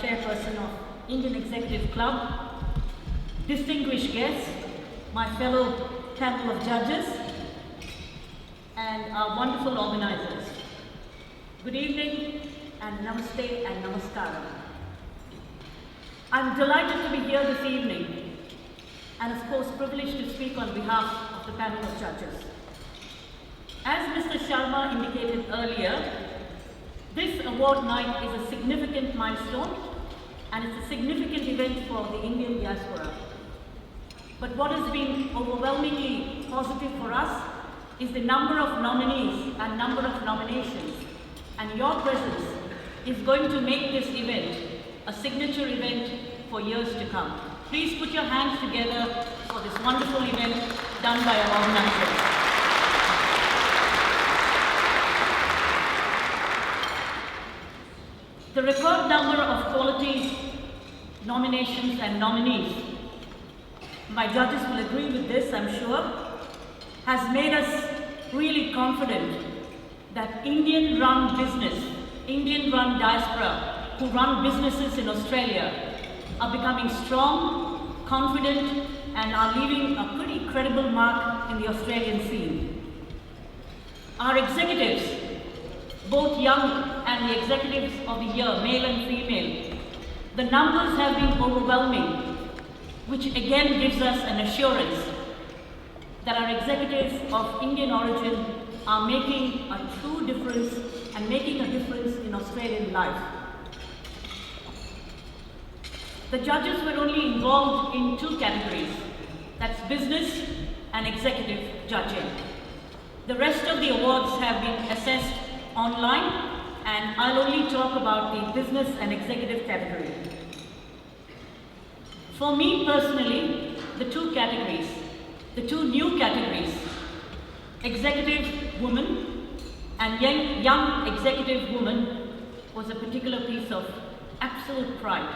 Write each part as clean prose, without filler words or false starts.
chairperson of Indian Executive Club, distinguished guests, my fellow panel of judges, and our wonderful organizers. Good evening, and namaste and namaskaram. I'm delighted to be here this evening, and of course privileged to speak on behalf of the panel of judges. As Mr. Sharma indicated earlier, this award night is a significant milestone, and it's a significant event for the Indian diaspora. But what has been overwhelmingly positive for us is the number of nominees and number of nominations, and your presence is going to make this event a signature event for years to come. Please put your hands together for this wonderful event done by our organizers. The record number of quality nominations and nominees, my judges will agree with this, I'm sure, has made us really confident that Indian-run business, Indian-run diaspora who run businesses in Australia are becoming strong, confident, and are leaving a pretty credible mark in the Australian scene. Our executives, both young and the executives of the year, male and female, the numbers have been overwhelming, which again gives us an assurance that our executives of Indian origin are making a true difference and making a difference in Australian life. The judges were only involved in two categories, that's business and executive judging. The rest of the awards have been assessed online, and I'll only talk about the business and executive category. For me personally, the two categories, the two new categories, executive woman and young executive woman, was a particular piece of absolute pride.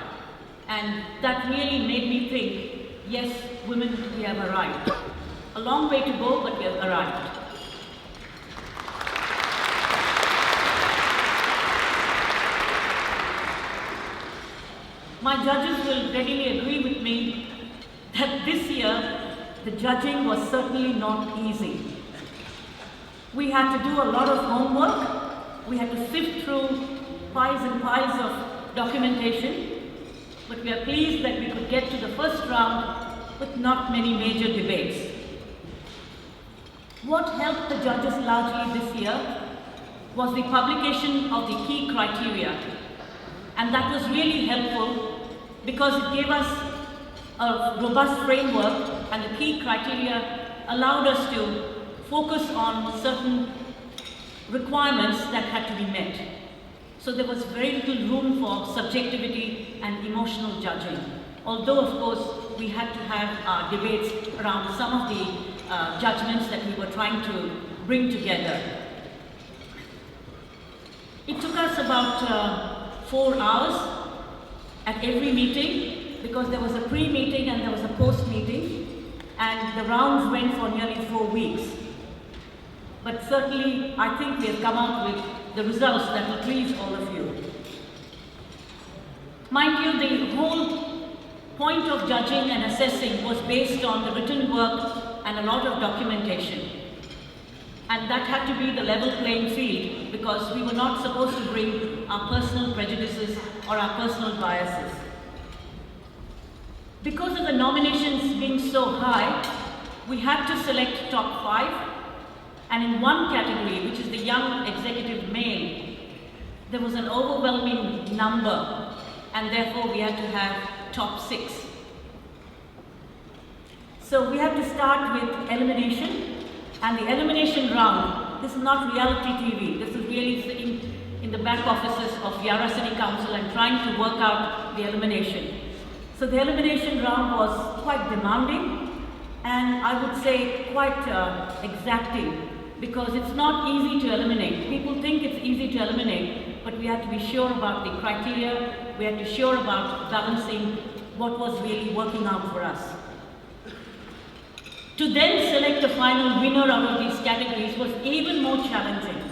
And that really made me think, yes, women, we have arrived. A long way to go, but we have arrived. My judges will readily agree with me that this year, the judging was certainly not easy. We had to do a lot of homework. We had to sift through piles and piles of documentation. But we are pleased that we could get to the first round with not many major debates. What helped the judges largely this year was the publication of the key criteria. And that was really helpful because it gave us a robust framework, and the key criteria allowed us to focus on certain requirements that had to be met. So there was very little room for subjectivity and emotional judging. Although, of course, we had to have our debates around some of the judgments that we were trying to bring together. It took us about 4 hours at every meeting, because there was a pre-meeting and there was a post-meeting, and the rounds went for nearly 4 weeks. But certainly, I think we have come out with the results that will please all of you. Mind you, the whole point of judging and assessing was based on the written work and a lot of documentation. And that had to be the level playing field, because we were not supposed to bring our personal prejudices or our personal biases. Because of the nominations being so high, we had to select top 5. And in one category, which is the young executive male, there was an overwhelming number, and therefore we had to have top 6. So we have to start with elimination, and the elimination round, this is not reality TV, this is really sitting in the back offices of Yarra City Council and trying to work out the elimination. So the elimination round was quite demanding, and I would say quite exacting, because it's not easy to eliminate. People think it's easy to eliminate, but we had to be sure about the criteria, we had to be sure about balancing what was really working out for us. To then select a final winner out of these categories was even more challenging,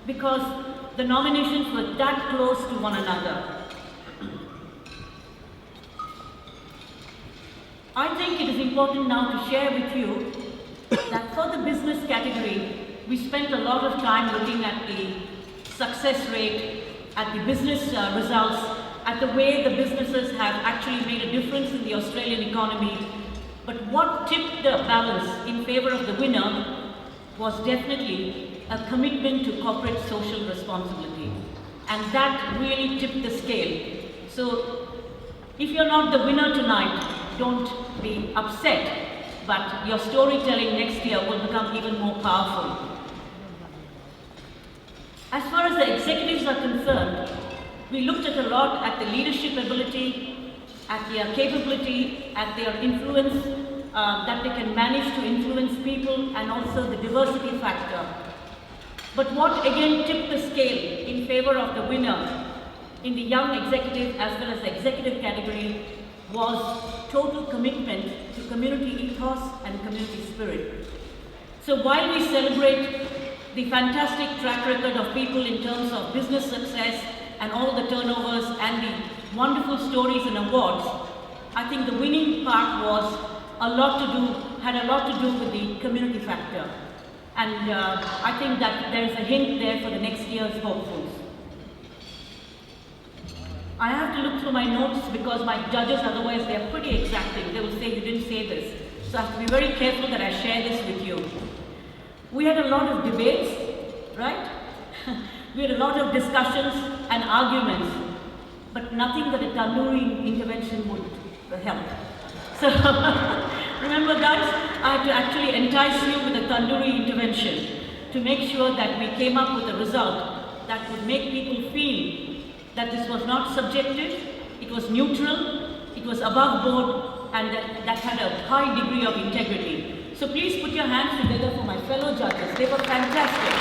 because the nominations were that close to one another. think it is important now to share with you that for the business category, we spent a lot of time looking at the success rate, at the business results, at the way the businesses have actually made a difference in the Australian economy. But what tipped the balance in favor of the winner was definitely a commitment to corporate social responsibility. And that really tipped the scale. So if you're not the winner tonight, don't be upset, but your storytelling next year will become even more powerful. As far as the executives are concerned, we looked at a lot at the leadership ability, at their capability, at their influence, that they can manage to influence people, and also the diversity factor. But what again tipped the scale in favor of the winner in the young executive as well as the executive category was total commitment to community ethos and community spirit. So while we celebrate the fantastic track record of people in terms of business success and all the turnovers and the wonderful stories and awards, I think the winning part had a lot to do with the community factor. And I think that there is a hint there for the next year's hopefuls. I have to look through my notes because my judges, otherwise they are pretty exacting. They will say, you didn't say this. So I have to be very careful that I share this with you. We had a lot of debates, right? We had a lot of discussions and arguments, but nothing that a tandoori intervention would help. So, remember guys, I had to actually entice you with a tandoori intervention to make sure that we came up with a result that would make people feel that this was not subjective, it was neutral, it was above board, and that had a high degree of integrity. So please put your hands together for my fellow judges. They were fantastic.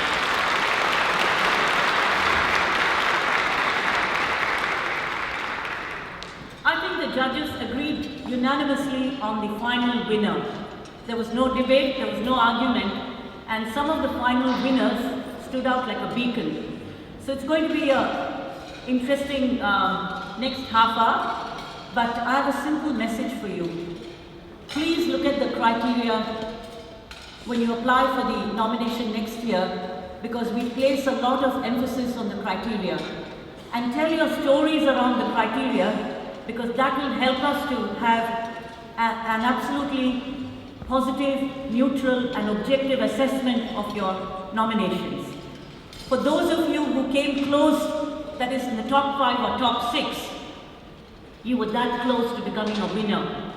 I think the judges agreed unanimously on the final winner. There was no debate, there was no argument, and some of the final winners stood out like a beacon. So it's going to be a interesting next half hour, but I have a simple message for you. Please look at the criteria when you apply for the nomination next year, because we place a lot of emphasis on the criteria. And tell your stories around the criteria, because that will help us to have an absolutely positive, neutral and objective assessment of your nominations. For those of you who came close, that is in the top 5 or top 6, you were that close to becoming a winner.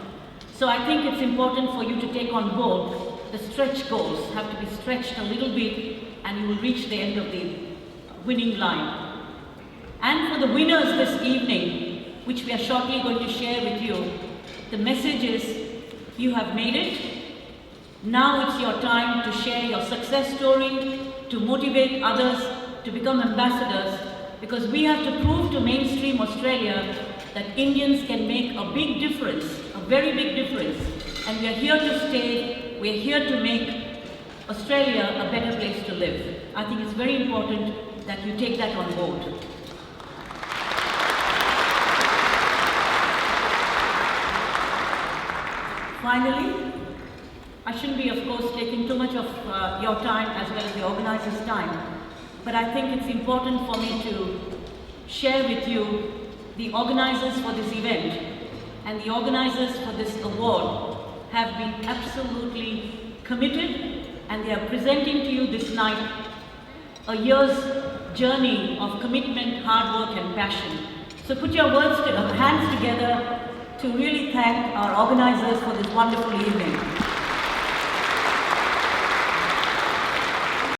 So I think it's important for you to take on board the stretch goals have to be stretched a little bit and you will reach the end of the winning line. And for the winners this evening, which we are shortly going to share with you, the message is you have made it. Now it's your time to share your success story, to motivate others to become ambassadors, because we have to prove to mainstream Australia that Indians can make a big difference, a very big difference. And we are here to stay, we are here to make Australia a better place to live. I think it's very important that you take that on board. Finally, I shouldn't be, of course, taking too much of your time as well as the organizers' time. But I think it's important for me to share with you the organizers for this event and the organizers for this award have been absolutely committed, and they are presenting to you this night a year's journey of commitment, hard work and passion. So put your hands together to really thank our organizers for this wonderful evening.